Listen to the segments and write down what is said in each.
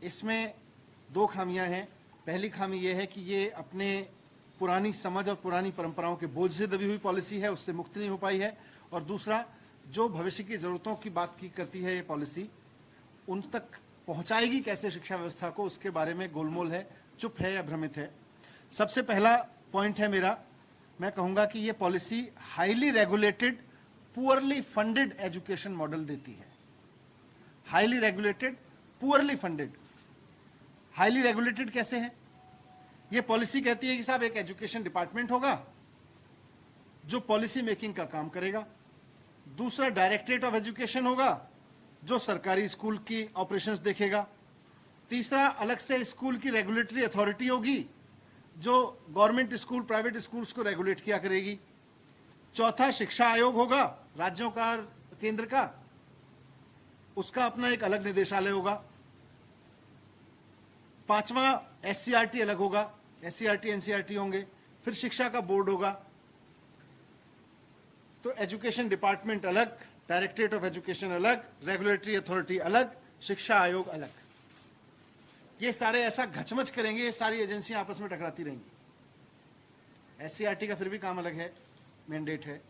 इसमें दो खामियां हैं। पहली खामी यह है कि ये अपने पुरानी समझ और पुरानी परंपराओं के बोझ से दबी हुई पॉलिसी है, उससे मुक्त नहीं हो पाई है। और दूसरा, जो भविष्य की ज़रूरतों की बात की करती है ये पॉलिसी, उन तक पहुंचाएगी कैसे शिक्षा व्यवस्था को, उसके बारे में गोलमोल है, चुप है या भ्रमित है। सबसे पहला पॉइंट है मेरा, मैं कहूँगा कि ये policy highly regulated poorly funded education model देती है। Highly regulated poorly funded. Highly regulated कैसे है? ये पॉलिसी कहती है कि साहब एक एजुकेशन डिपार्टमेंट होगा जो पॉलिसी मेकिंग का काम करेगा, दूसरा डायरेक्टरेट ऑफ एजुकेशन होगा जो सरकारी स्कूल की ऑपरेशंस देखेगा, तीसरा अलग से स्कूल की रेगुलेटरी अथॉरिटी होगी जो गवर्नमेंट स्कूल प्राइवेट स्कूल्स को रेगुलेट किया करेगी, चौथा शिक्षा आयोग होगा राज्यों का केंद्र का, उसका अपना एक अलग निदेशालय होगा, पांचवा एससीईआरटी अलग होगा, एससीईआरटी एनसीईआरटी होंगे, फिर शिक्षा का बोर्ड होगा। तो एजुकेशन डिपार्टमेंट अलग, डायरेक्टरेट ऑफ एजुकेशन अलग, रेगुलेटरी अथॉरिटी अलग, शिक्षा आयोग अलग। ये सारे ऐसा घचमच करेंगे, ये सारी एजेंसियां आपस में टकराती रहेंगी। एससीईआरटी का फिर भी काम अलग है, मैंडेट है।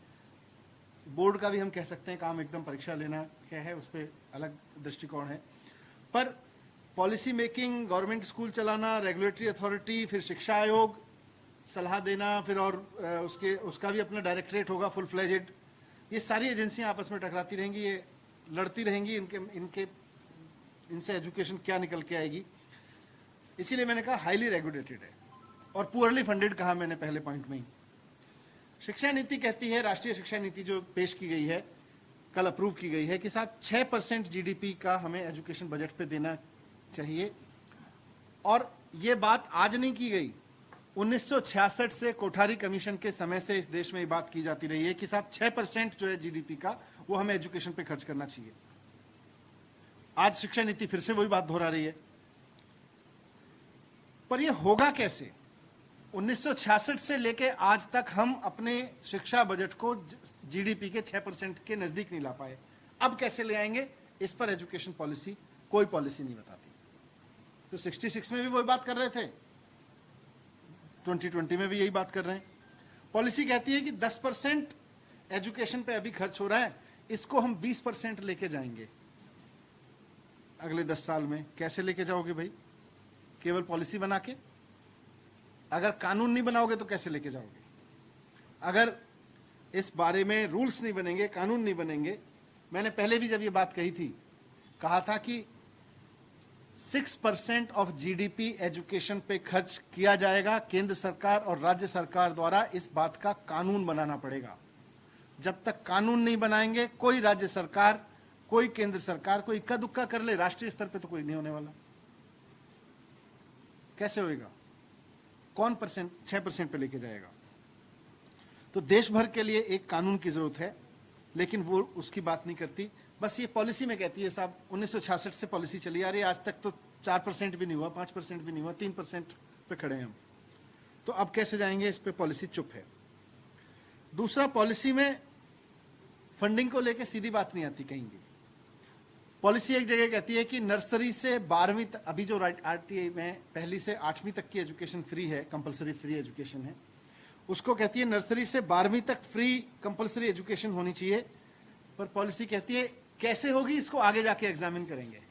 बोर्ड का भी हम कह सकते हैं काम एकदम परीक्षा लेना क्या है, उस पर अलग दृष्टिकोण है। पर पॉलिसी मेकिंग, गवर्नमेंट स्कूल चलाना, रेगुलेटरी अथॉरिटी, फिर शिक्षा आयोग, सलाह देना, फिर और उसका भी अपना डायरेक्टरेट होगा फुल फ्लेजेड। ये सारी एजेंसियां आपस में टकराती रहेंगी, ये लड़ती रहेंगी, इनसे एजुकेशन क्या निकल के आएगी। इसीलिए मैंने कहा हाईली रेगुलेटेड है और पुअरली फंडेड कहा मैंने पहले पॉइंट में ही। शिक्षा नीति कहती है, राष्ट्रीय शिक्षा नीति जो पेश की गई है, कल अप्रूव की गई है, कि साहब 6% जीडीपी का हमें एजुकेशन बजट पे देना चाहिए। और ये बात आज नहीं की गई, 1966 से कोठारी कमीशन के समय से इस देश में ये बात की जाती रही है कि साहब 6% जो है जीडीपी का वो हमें एजुकेशन पे खर्च करना चाहिए। आज शिक्षा नीति फिर से वही बात दोहरा रही है। पर ये होगा कैसे? 1966 से लेके आज तक हम अपने शिक्षा बजट को जीडीपी के 6% के नजदीक नहीं ला पाए। अब कैसे ले आएंगे? इस पर एजुकेशन पॉलिसी कोई पॉलिसी नहीं बताती। तो 66 में भी वही बात कर रहे थे, 2020 में भी यही बात कर रहे हैं। पॉलिसी कहती है कि 10% एजुकेशन पे अभी खर्च हो रहा है, इसको हम 20% लेके जाएंगे अगले 10 साल में। कैसे लेके जाओगे भाई? केवल पॉलिसी बना के? अगर कानून नहीं बनाओगे तो कैसे लेके जाओगे? अगर इस बारे में रूल्स नहीं बनेंगे, कानून नहीं बनेंगे। मैंने पहले भी जब ये बात कही थी, कहा था कि 6% ऑफ जीडीपी एजुकेशन पे खर्च किया जाएगा। केंद्र सरकार और राज्य सरकार द्वारा इस बात का कानून बनाना पड़ेगा। जब तक कानून नहीं बनाएंगे, कोई राज्य सरकार, कोई केंद्र सरकार, कोई इक्का दुक्का कर ले, राष्ट्रीय स्तर पे तो कोई नहीं होने वाला। कैसे होएगा? कौन 6% पे लेके जाएगा? तो देश भर के लिए एक कानून की जरूरत है, लेकिन वो उसकी बात नहीं करती। बस ये पॉलिसी में कहती है साहब 1966 से पॉलिसी चली आ रही है, आज तक तो 4% भी नहीं हुआ, 5% भी नहीं हुआ, 3% पे खड़े हैं हम। तो अब कैसे जाएंगे? इस पे पॉलिसी चुप है। दूसरा, पॉलिसी में फंडिंग को लेके सीधी बात नहीं आती कहीं भी। पॉलिसी एक जगह कहती है कि नर्सरी से 12वीं तक, अभी जो आरटीआई में पहली से 8वीं तक की एजुकेशन फ्री है, कंपलसरी फ्री एजुकेशन है, उसको कहती है नर्सरी से 12वीं तक फ्री कंपलसरी एजुकेशन होनी चाहिए। पर पॉलिसी कहती है कैसे होगी, इसको आगे जाके एग्जामिन करेंगे।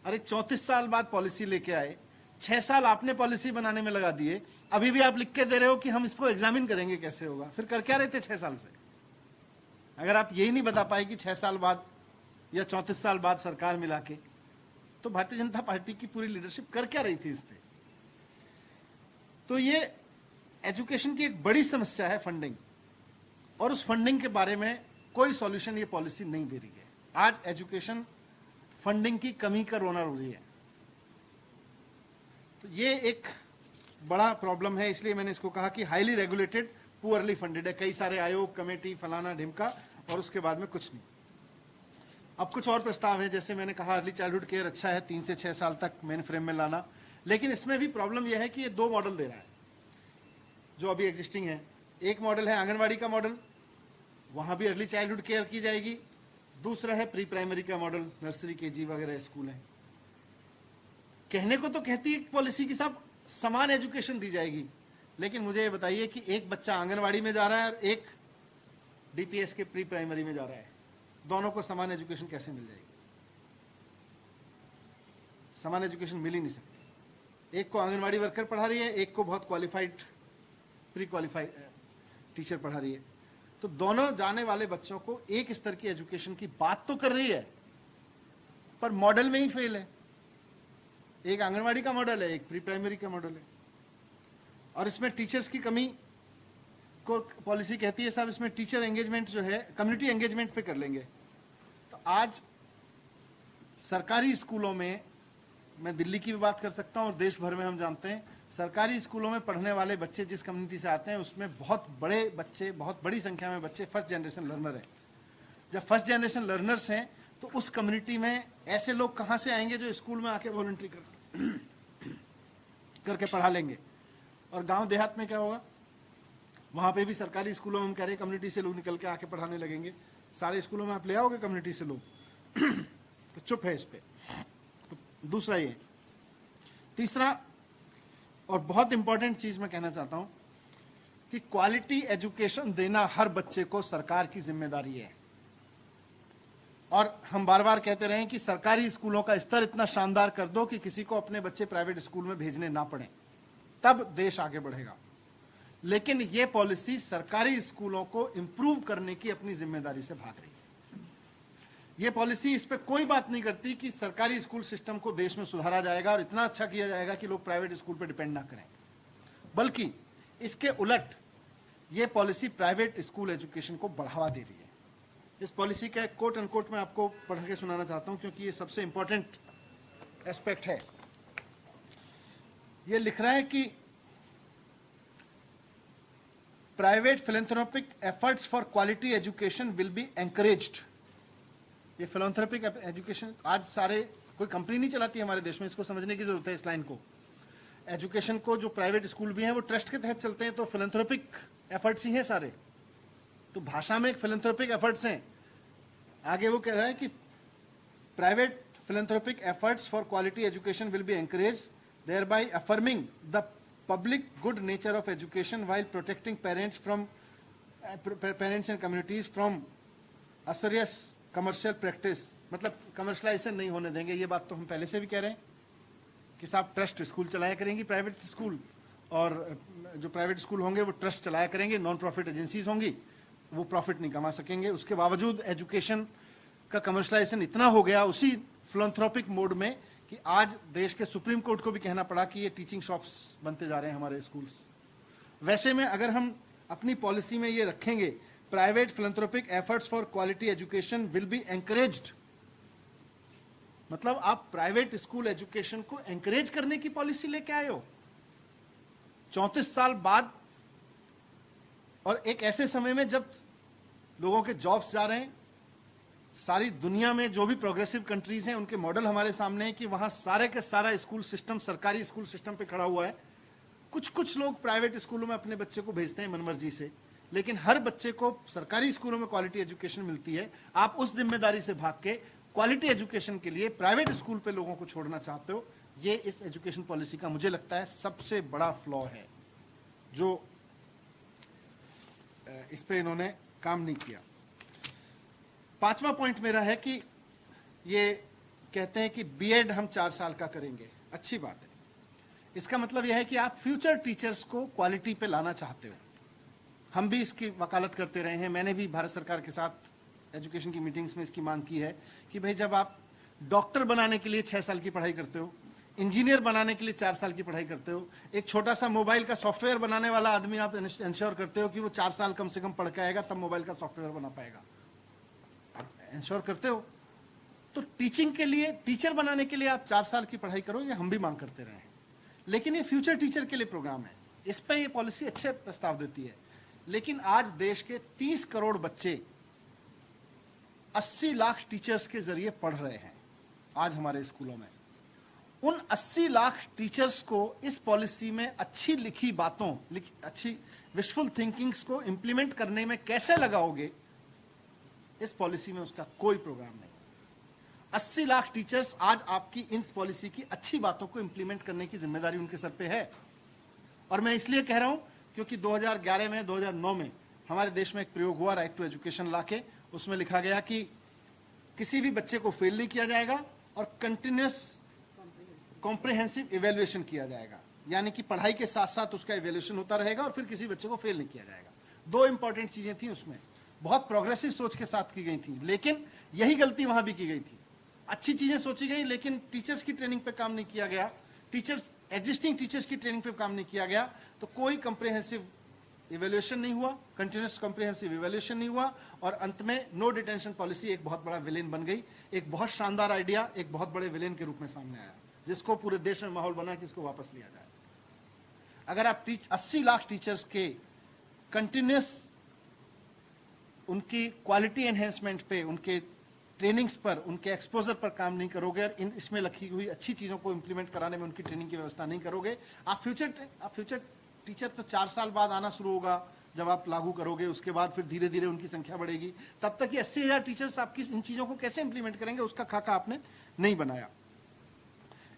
अरे 34 साल बाद पॉलिसी लेके आए, 6 साल आपने पॉलिसी बनाने में लगा दिए, अभी भी आप लिख के दे रहे हो कि हम इसको एग्जामिन करेंगे कैसे होगा। फिर कर क्या रहे थे 6 साल से? अगर आप यही नहीं बता पाए कि 6 साल बाद या 34 साल बाद सरकार मिला के, तो भारतीय जनता पार्टी की पूरी लीडरशिप कर क्या रही थी इस पे? तो ये एजुकेशन की एक बड़ी समस्या है फंडिंग, और उस फंडिंग के बारे में कोई सॉल्यूशन ये पॉलिसी नहीं दे रही है। आज एजुकेशन फंडिंग की कमी का रोना रो रही है। तो ये एक बड़ा प्रॉब्लम है, इसलिए मैंने इसको कहा कि हाईली रेगुलेटेड पुअरली फंडेड है। कई सारे आयोग, कमेटी, फलाना ढिमका, और उसके बाद में कुछ नहीं। अब कुछ और प्रस्ताव है, जैसे मैंने कहा अर्ली चाइल्डहुड केयर अच्छा है, 3 से 6 साल तक मेन फ्रेम में लाना, लेकिन इसमें भी प्रॉब्लम यह है कि ये 2 मॉडल दे रहा है जो अभी एग्जिस्टिंग है। एक मॉडल है आंगनवाड़ी का मॉडल, वहां भी अर्ली चाइल्डहुड केयर की जाएगी। दूसरा है प्री प्राइमरी का मॉडल, नर्सरी, केजी वगैरह स्कूल है। कहने को तो कहती है पॉलिसी की साहब समान एजुकेशन दी जाएगी, लेकिन मुझे ये बताइए कि एक बच्चा आंगनवाड़ी में जा रहा है और एक डीपीएस के प्री प्राइमरी में जा रहा है, दोनों को समान एजुकेशन कैसे मिल जाएगी? समान एजुकेशन मिल ही नहीं सकती। एक को आंगनवाड़ी वर्कर पढ़ा रही है, एक को बहुत क्वालिफाइड प्री क्वालिफाइड टीचर पढ़ा रही है, तो दोनों जाने वाले बच्चों को एक स्तर की एजुकेशन की बात तो कर रही है, पर मॉडल में ही फेल है। एक आंगनवाड़ी का मॉडल है, एक प्री प्राइमरी का मॉडल है, और इसमें टीचर्स की कमी को पॉलिसी कहती है साहब इसमें टीचर एंगेजमेंट जो है कम्युनिटी एंगेजमेंट पे कर लेंगे। तो आज सरकारी स्कूलों में, मैं दिल्ली की भी बात कर सकता हूं और देश भर में हम जानते हैं, सरकारी स्कूलों में पढ़ने वाले बच्चे जिस कम्युनिटी से आते हैं उसमें बहुत बड़े बच्चे, बहुत बड़ी संख्या में बच्चे फर्स्ट जनरेशन लर्नर हैं। जब फर्स्ट जनरेशन लर्नर्स हैं तो उस कम्युनिटी में ऐसे लोग कहाँ से आएंगे जो स्कूल में आके वॉलंटरी करके पढ़ा लेंगे? और गांव देहात में क्या होगा? वहां पे भी सरकारी स्कूलों में हम कह रहे हैं कम्युनिटी से लोग निकल के आके पढ़ाने लगेंगे। सारे स्कूलों में आप ले आओगे कम्युनिटी से लोग? तो चुप है इस पे। तो दूसरा ये, तीसरा और बहुत इंपॉर्टेंट चीज मैं कहना चाहता हूं कि क्वालिटी एजुकेशन देना हर बच्चे को सरकार की जिम्मेदारी है। और हम बार बार कहते रहे कि सरकारी स्कूलों का स्तर इतना शानदार कर दो कि किसी को अपने बच्चे प्राइवेट स्कूल में भेजने ना पड़े, तब देश आगे बढ़ेगा। लेकिन यह पॉलिसी सरकारी स्कूलों को इंप्रूव करने की अपनी जिम्मेदारी से भाग रही है। यह पॉलिसी इस पे कोई बात नहीं करती कि सरकारी स्कूल सिस्टम को देश में सुधारा जाएगा और इतना अच्छा किया जाएगा कि लोग प्राइवेट स्कूल पे डिपेंड ना करें, बल्कि इसके उलट यह पॉलिसी प्राइवेट स्कूल एजुकेशन को बढ़ावा दे रही है। इस पॉलिसी का एक कोट अनकोट मैं आपको पढ़ के सुनाना चाहता हूं क्योंकि ये सबसे इंपॉर्टेंट एस्पेक्ट है। ये लिख रहा है कि private philanthropic efforts for quality education will be encouraged. ये फिलैंथ्रोपिक एजुकेशन आज सारे कोई कंपनी नहीं चलाती हमारे देश में, इसको समझने की जरूरत है इस लाइन को। एजुकेशन को जो प्राइवेट स्कूल भी हैं वो ट्रस्ट के तहत चलते हैं, तो फिलैंथ्रोपिक एफर्ट्स ही हैं सारे। तो भाषा में एक फिलैंथ्रोपिक एफर्ट्स हैं। आगे वो कह रहा है कि private philanthropic efforts for quality education will be encouraged, thereby affirming the public good nature of education while protecting parents and communities from usurious commercial practice। मतलब कमर्शलाइजेशन नहीं होने देंगे। ये बात तो हम पहले से भी कह रहे हैं कि साहब ट्रस्ट स्कूल चलाया करेंगी प्राइवेट स्कूल, और जो प्राइवेट स्कूल होंगे वो ट्रस्ट चलाया करेंगे, नॉन प्रॉफिट एजेंसीज होंगी, वो प्रॉफिट नहीं कमा सकेंगे। उसके बावजूद एजुकेशन का कमर्शलाइजेशन इतना हो गया उसी फिलैंथ्रोपिक मोड में कि आज देश के सुप्रीम कोर्ट को भी कहना पड़ा कि ये टीचिंग शॉप्स बनते जा रहे हैं हमारे स्कूल्स। वैसे में अगर हम अपनी पॉलिसी में ये रखेंगे private philanthropic efforts for quality education will be encouraged, मतलब आप प्राइवेट स्कूल एजुकेशन को एनकरेज करने की पॉलिसी लेके आए हो 34 साल बाद, और एक ऐसे समय में जब लोगों के जॉब्स जा रहे हैं। सारी दुनिया में जो भी प्रोग्रेसिव कंट्रीज हैं उनके मॉडल हमारे सामने है कि वहां सारे के सारा स्कूल सिस्टम सरकारी स्कूल सिस्टम पे खड़ा हुआ है। कुछ लोग प्राइवेट स्कूलों में अपने बच्चे को भेजते हैं मनमर्जी से, लेकिन हर बच्चे को सरकारी स्कूलों में क्वालिटी एजुकेशन मिलती है। आप उस जिम्मेदारी से भाग के क्वालिटी एजुकेशन के लिए प्राइवेट स्कूल पे लोगों को छोड़ना चाहते हो। ये इस एजुकेशन पॉलिसी का मुझे लगता है सबसे बड़ा फ्लॉ है, जो इस पे इन्होंने काम नहीं किया। पांचवा पॉइंट मेरा है कि ये कहते हैं कि बीएड हम 4 साल का करेंगे। अच्छी बात है। इसका मतलब यह है कि आप फ्यूचर टीचर्स को क्वालिटी पे लाना चाहते हो। हम भी इसकी वकालत करते रहे हैं। मैंने भी भारत सरकार के साथ एजुकेशन की मीटिंग्स में इसकी मांग की है कि भाई जब आप डॉक्टर बनाने के लिए 6 साल की पढ़ाई करते हो, इंजीनियर बनाने के लिए 4 साल की पढ़ाई करते हो, एक छोटा सा मोबाइल का सॉफ्टवेयर बनाने वाला आदमी आप इंश्योर करते हो कि वो 4 साल कम से कम पढ़ के आएगा तब मोबाइल का सॉफ्टवेयर बना पाएगा, इंश्योर करते हो। तो टीचिंग के लिए, टीचर बनाने के लिए आप 4 साल की पढ़ाई करो, ये हम भी मांग करते रहे हैं। लेकिन ये फ्यूचर टीचर के लिए प्रोग्राम है, इस पे ये पॉलिसी अच्छे प्रस्ताव देती है। लेकिन आज देश के 30 करोड़ बच्चे 80 लाख टीचर्स के जरिए पढ़ रहे हैं आज हमारे स्कूलों में। उन 80 लाख टीचर्स को इस पॉलिसी में अच्छी लिखी बातों, अच्छी विशफुल थिंकिंग्स को इंप्लीमेंट करने में कैसे लगाओगे, इस पॉलिसी में उसका कोई प्रोग्राम नहीं। 80 लाख टीचर्स आज आपकी इन पॉलिसी की अच्छी बातों को इंप्लीमेंट करने की जिम्मेदारी उनके सर पे है। और मैं इसलिए कह रहा हूं क्योंकि 2011 में 2009 में हमारे देश में एक प्रयोग हुआ राइट टू एजुकेशन ला के, उसमें लिखा गया कि किसी भी बच्चे को फेल नहीं किया जाएगा और कंटिन्यूस कॉम्प्रिहेंसिव इवेल्युएशन किया जाएगा, यानी कि पढ़ाई के साथ साथ उसका इवेल्युएशन होता रहेगा और फिर किसी बच्चे को फेल नहीं किया जाएगा। दो इंपॉर्टेंट चीजें थी उसमें, बहुत प्रोग्रेसिव सोच के साथ की गई थी, लेकिन यही गलती वहां भी की गई थी। अच्छी चीजें सोची गई लेकिन टीचर्स की ट्रेनिंग पे काम नहीं किया गया, एग्जिस्टिंग टीचर्स की ट्रेनिंग पे काम नहीं किया गया, तो कोई कंप्रिहेंसिव इवेल्युएशन नहीं हुआ, कंटिन्यूस कॉम्प्रिहेंसिव इवेल्युएशन नहीं हुआ और अंत में नो डिटेंशन पॉलिसी एक बहुत बड़ा विलेन बन गई। एक बहुत शानदार आइडिया एक बहुत बड़े विलेन के रूप में सामने आया, जिसको पूरे देश में माहौल बना कि इसको वापस लिया जाए। अगर आप 80 लाख टीचर्स के कंटिन्यूस उनकी क्वालिटी एनहेंसमेंट पे, उनके ट्रेनिंग्स पर, उनके एक्सपोजर पर काम नहीं करोगे और इसमें लिखी हुई अच्छी चीजों को इंप्लीमेंट कराने में उनकी ट्रेनिंग की व्यवस्था नहीं करोगे, आप फ्यूचर टीचर तो 4 साल बाद आना शुरू होगा जब आप लागू करोगे, उसके बाद फिर धीरे धीरे उनकी संख्या बढ़ेगी। तब तक ये 80,000 टीचर्स आपकी इन चीजों को कैसे इंप्लीमेंट करेंगे, उसका खाका आपने नहीं बनाया।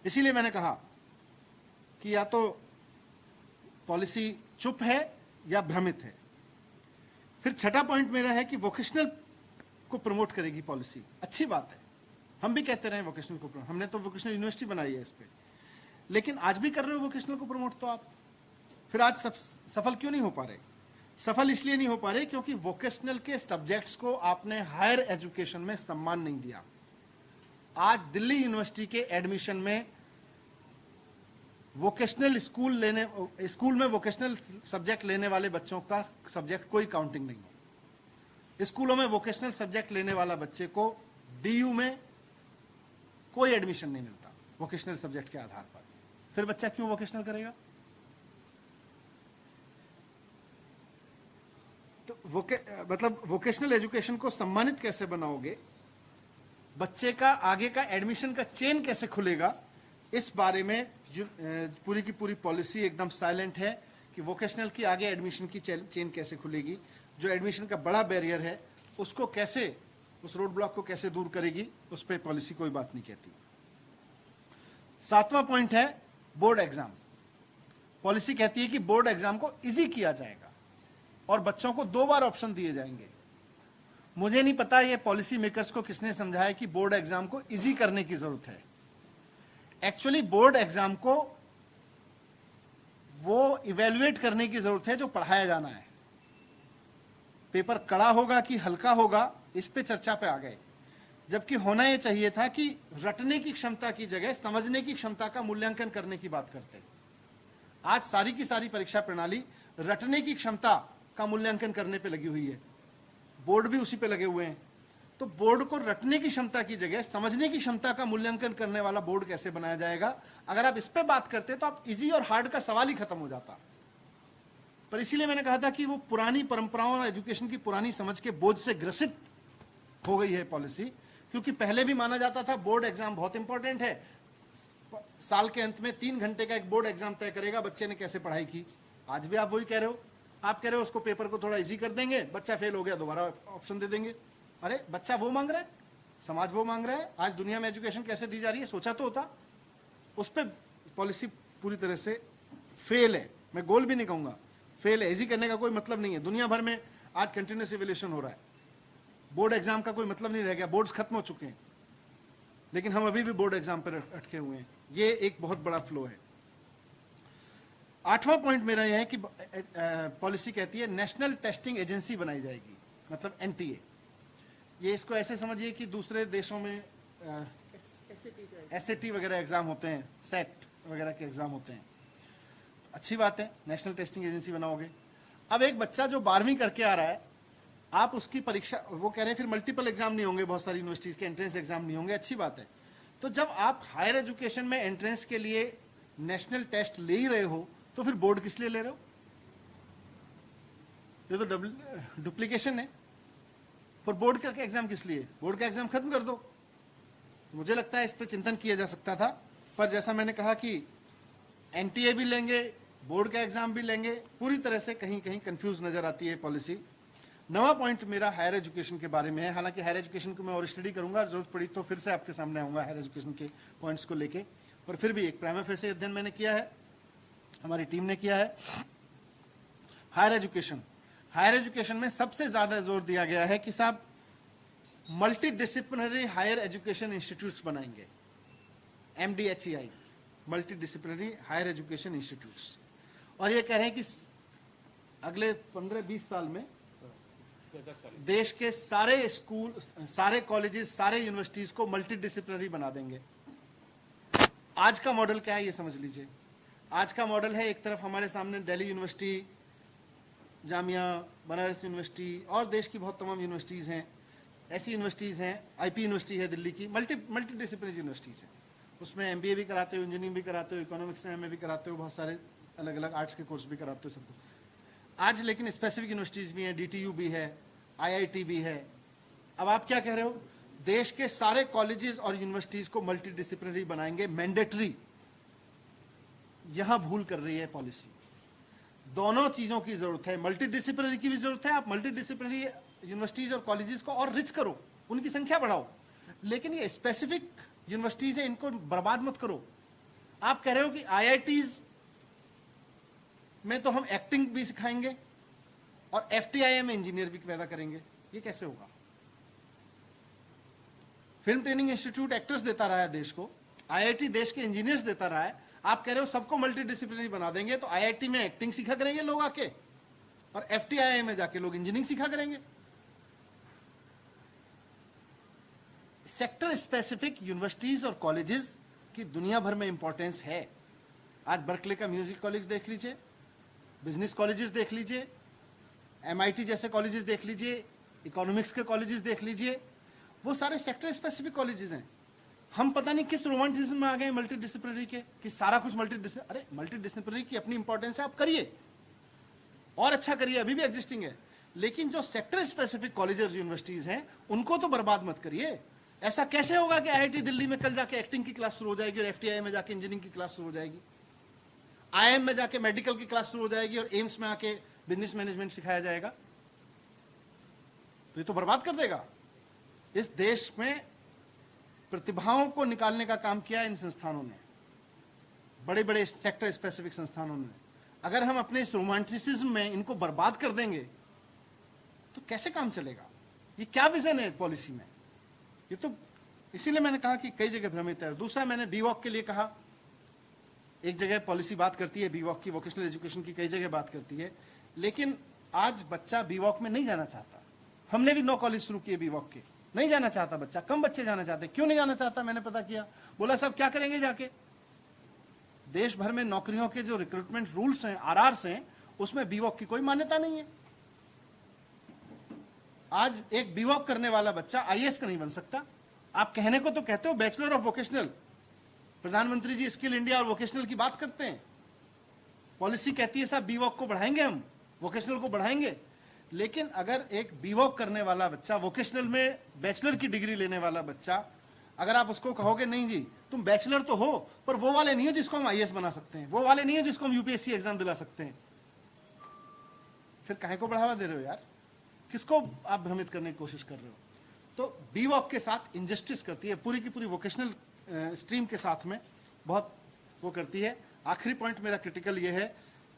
इसीलिए मैंने कहा कि या तो पॉलिसी चुप है या भ्रमित है। फिर छठा पॉइंट मेरा है कि वोकेशनल को प्रमोट करेगी पॉलिसी, अच्छी बात है, हम भी कहते रहे वोकेशनल को प्रमोट, हमने तो वोकेशनल यूनिवर्सिटी बनाई है इस पे, लेकिन आज भी कर रहे हो वोकेशनल को प्रमोट, तो आप फिर आज सफल क्यों नहीं हो पा रहे? सफल इसलिए नहीं हो पा रहे क्योंकि वोकेशनल के सब्जेक्ट्स को आपने हायर एजुकेशन में सम्मान नहीं दिया। आज दिल्ली यूनिवर्सिटी के एडमिशन में वोकेशनल स्कूल में वोकेशनल सब्जेक्ट लेने वाले बच्चों का सब्जेक्ट कोई काउंटिंग नहीं है। स्कूलों में वोकेशनल सब्जेक्ट लेने वाला बच्चे को डीयू में कोई एडमिशन नहीं मिलता वोकेशनल सब्जेक्ट के आधार पर, फिर बच्चा क्यों वोकेशनल करेगा? तो मतलब वोकेशनल एजुकेशन को सम्मानित कैसे बनाओगे, बच्चे का आगे का एडमिशन का चेन कैसे खुलेगा, इस बारे में पूरी की पूरी पॉलिसी एकदम साइलेंट है कि वोकेशनल की आगे एडमिशन की चेन कैसे खुलेगी, जो एडमिशन का बड़ा बैरियर है उसको कैसे, उस रोड ब्लॉक को कैसे दूर करेगी, उस पर पॉलिसी कोई बात नहीं कहती। 7वां पॉइंट है बोर्ड एग्जाम। पॉलिसी कहती है कि बोर्ड एग्जाम को इजी किया जाएगा और बच्चों को 2 बार ऑप्शन दिए जाएंगे। मुझे नहीं पता ये पॉलिसी मेकर्स को किसने समझाया कि बोर्ड एग्जाम को इजी करने की जरूरत है। एक्चुअली बोर्ड एग्जाम को वो इवेल्युएट करने की जरूरत है जो पढ़ाया जाना है। पेपर कड़ा होगा कि हल्का होगा, इस पे चर्चा पे आ गए, जबकि होना यह चाहिए था कि रटने की क्षमता की जगह समझने की क्षमता का मूल्यांकन करने की बात करते हैं। आज सारी की सारी परीक्षा प्रणाली रटने की क्षमता का मूल्यांकन करने पे लगी हुई है, बोर्ड भी उसी पे लगे हुए हैं। तो बोर्ड को रटने की क्षमता की जगह समझने की क्षमता का मूल्यांकन करने वाला बोर्ड कैसे बनाया जाएगा? अगर आप इस पे बात करते तो आप इजी और हार्ड का सवाल ही खत्म हो जाता। पर इसीलिए मैंने कहा था कि वो पुरानी परंपराओं और एजुकेशन की पुरानी समझ के बोझ से ग्रसित हो गई है पॉलिसी, क्योंकि पहले भी माना जाता था बोर्ड एग्जाम बहुत इंपॉर्टेंट है, साल के अंत में 3 घंटे का एक बोर्ड एग्जाम तय करेगा बच्चे ने कैसे पढ़ाई की। आज भी आप वही कह रहे हो, आप कह रहे हो उसको पेपर को थोड़ा इजी कर देंगे, बच्चा फेल हो गया दोबारा ऑप्शन दे देंगे। अरे बच्चा वो मांग रहा है, समाज वो मांग रहा है, आज दुनिया में एजुकेशन कैसे दी जा रही है सोचा तो होता। उस पर पॉलिसी पूरी तरह से फेल है, मैं गोल भी नहीं कहूंगा, फेल है। इजी करने का कोई मतलब नहीं है। दुनिया भर में आज कंटिन्यूस इवैल्यूएशन हो रहा है, बोर्ड एग्जाम का कोई मतलब नहीं रह गया, बोर्ड्स खत्म हो चुके हैं, लेकिन हम अभी भी बोर्ड एग्जाम पर अटके हुए हैं। ये एक बहुत बड़ा फ्लो है। 8वां पॉइंट मेरा यह है कि पॉलिसी कहती है नेशनल टेस्टिंग एजेंसी बनाई जाएगी, मतलब एनटीए। ये इसको ऐसे समझिए कि दूसरे देशों में एसएटी वगैरह एग्जाम होते हैं, सेट वगैरह के एग्जाम होते हैं, अच्छी बात है, नेशनल टेस्टिंग एजेंसी बनाओगे। अब एक बच्चा जो 12वीं करके आ रहा है, आप उसकी परीक्षा, वो कह रहे हैं फिर मल्टीपल एग्जाम नहीं होंगे, बहुत सारी यूनिवर्सिटीज के एंट्रेंस एग्जाम नहीं होंगे, अच्छी बात है। तो जब आप हायर एजुकेशन में एंट्रेंस के लिए नेशनल टेस्ट ले ही रहे हो, तो फिर बोर्ड किस लिए ले रहे हो? ये तो डुप्लीकेशन है। पर बोर्ड का एग्जाम किस लिए? बोर्ड का एग्जाम खत्म कर दो। मुझे लगता है इस पर चिंतन किया जा सकता था, पर जैसा मैंने कहा कि एनटीए भी लेंगे, बोर्ड का एग्जाम भी लेंगे, पूरी तरह से कहीं कहीं कंफ्यूज नजर आती है पॉलिसी। नवा पॉइंट मेरा हायर एजुकेशन के बारे में है। हालांकि हायर एजुकेशन को मैं और स्टडी करूंगा, जरूरत पड़ी तो फिर से आपके सामने आऊंगा हायर एजुकेशन के पॉइंट्स को लेके, पर फिर भी एक प्राइमा फेसी अध्ययन मैंने किया है, हमारी टीम ने किया है। हायर एजुकेशन में सबसे ज्यादा जोर दिया गया है कि साहब multidisciplinary higher education institutes बनाएंगे, MDHEI, multidisciplinary higher education institutes. और ये कह रहे हैं कि अगले 15-20 साल में देश के सारे स्कूल, सारे कॉलेजेस, सारे यूनिवर्सिटीज को मल्टी डिसिप्लिनरी बना देंगे। आज का मॉडल क्या है ये समझ लीजिए। आज का मॉडल है, एक तरफ हमारे सामने दिल्ली यूनिवर्सिटी, जामिया, बनारस यूनिवर्सिटी और देश की बहुत तमाम यूनिवर्सिटीज हैं, ऐसी यूनिवर्सिटीज हैं, IP यूनिवर्सिटी है दिल्ली की, मल्टी डिसिप्लिनरी यूनिवर्सिटीज हैं। उसमें MBA भी कराते हो, इंजीनियरिंग भी कराते हो, इकोनॉमिक्स में भी कराते हो, बहुत सारे अलग अलग आर्ट्स के कोर्स भी कराते हो, सब कुछ। आज लेकिन स्पेसिफिक यूनिवर्सिटीज भी हैं, DTU भी है, IIT भी है। अब आप क्या कह रहे हो, देश के सारे कॉलेजेस और यूनिवर्सिटीज को मल्टी डिसिप्लिनरी बनाएंगे, मैंडेटरी। यहां भूल कर रही है पॉलिसी। दोनों चीजों की जरूरत है, मल्टी डिसिप्लिनरी की भी जरूरत है। आप मल्टी डिसिप्लिनरी यूनिवर्सिटीज और कॉलेजेस को और रिच करो, उनकी संख्या बढ़ाओ, लेकिन ये स्पेसिफिक यूनिवर्सिटीज है, इनको बर्बाद मत करो। आप कह रहे हो कि IITs में तो हम एक्टिंग भी सिखाएंगे और FTII में इंजीनियर भी पैदा करेंगे, ये कैसे होगा? फिल्म ट्रेनिंग इंस्टीट्यूट एक्टर्स देता रहा है देश को, IIT देश के इंजीनियर्स देता रहा है। आप कह रहे हो सबको मल्टी डिसिप्लिनरी बना देंगे, तो IIT में एक्टिंग सीखा करेंगे लोग आके, और FTII में जाके लोग इंजीनियरिंग सीखा करेंगे। सेक्टर स्पेसिफिक यूनिवर्सिटीज और कॉलेजेस की दुनिया भर में इंपॉर्टेंस है। आज बर्कले का म्यूजिक कॉलेज देख लीजिए, बिजनेस कॉलेजेस देख लीजिए, MIT जैसे कॉलेजेस देख लीजिए, इकोनॉमिक्स के कॉलेजेस देख लीजिए, वो सारे सेक्टर स्पेसिफिक कॉलेजेस हैं। हम पता नहीं किस रोमांटिज्म में आ गए मल्टी डिसिप्लिनरी के, कि सारा कुछ अरे मल्टी डिसिप्लिनरी की अपनी इंपॉर्टेंस है, आप करिए और अच्छा करिए, अभी भी एग्जिस्टिंग है। लेकिन जो सेक्टर स्पेसिफिक कॉलेजेस यूनिवर्सिटीज हैं उनको तो बर्बाद मत करिए। ऐसा कैसे होगा कि IIT दिल्ली में कल जाके एक्टिंग की क्लास शुरू हो जाएगी और FTII में जाके इंजीनियरिंग की क्लास शुरू हो जाएगी, IIM में जाके मेडिकल की क्लास शुरू हो जाएगी और एम्स में आके बिजनेस मैनेजमेंट सिखाया जाएगा? तो ये तो बर्बाद कर देगा। इस देश में प्रतिभाओं को निकालने का काम किया इन संस्थानों ने, बड़े बड़े सेक्टर स्पेसिफिक संस्थानों ने। अगर हम अपने इस रोमांटिसिज्म में इनको बर्बाद कर देंगे तो कैसे काम चलेगा? ये क्या विजन है पॉलिसी में? ये तो इसीलिए मैंने कहा कि कई जगह भ्रमित है। दूसरा, मैंने BVOC के लिए कहा, एक जगह पॉलिसी बात करती है BVOC की, वोकेशनल एजुकेशन की कई जगह बात करती है, लेकिन आज बच्चा BVOC में नहीं जाना चाहता। हमने भी 9 कॉलेज शुरू किए BVOC के, नहीं जाना चाहता बच्चा, कम बच्चे जाना चाहते। क्यों नहीं जाना चाहता? मैंने पता किया, बोला साहब क्या करेंगे जाके? देश भर में नौकरियों के जो रिक्रूटमेंट रूल्स हैं, RRs हैं, उसमें BVOC की कोई मान्यता नहीं है। आज एक BVOC करने वाला बच्चा IAS का नहीं बन सकता। आप कहने को तो कहते हो बैचलर ऑफ वोकेशनल, प्रधानमंत्री जी स्किल इंडिया और वोकेशनल की बात करते हैं, पॉलिसी कहती है साहब BVOC को बढ़ाएंगे, हम वोकेशनल को बढ़ाएंगे। लेकिन अगर एक BVOC करने वाला बच्चा, वोकेशनल में बैचलर की डिग्री लेने वाला बच्चा, अगर आप उसको कहोगे नहीं जी तुम बैचलर तो हो पर वो वाले नहीं हो जिसको हम IAS बना सकते हैं, वो वाले नहीं हो जिसको हम UPSC एग्जाम दिला सकते हैं, फिर काहे को बढ़ावा दे रहे हो यार? किसको आप भ्रमित करने की कोशिश कर रहे हो? तो BVOC के साथ इंजस्टिस करती है, पूरी की पूरी वोकेशनल स्ट्रीम के साथ में बहुत वो करती है। आखिरी पॉइंट मेरा क्रिटिकल ये है,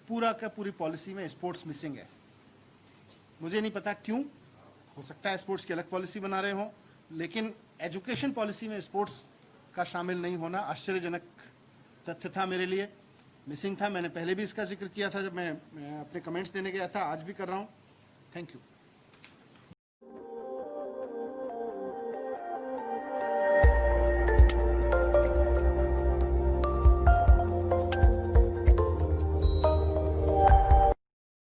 पूरा का पूरी पॉलिसी में स्पोर्ट्स मिसिंग है। मुझे नहीं पता क्यों, हो सकता है स्पोर्ट्स की अलग पॉलिसी बना रहे हो, लेकिन एजुकेशन पॉलिसी में स्पोर्ट्स का शामिल नहीं होना आश्चर्यजनक तथ्य था मेरे लिए, मिसिंग था। मैंने पहले भी इसका जिक्र किया था जब मैं अपने कमेंट्स देने गया था, आज भी कर रहा हूँ। Thank you.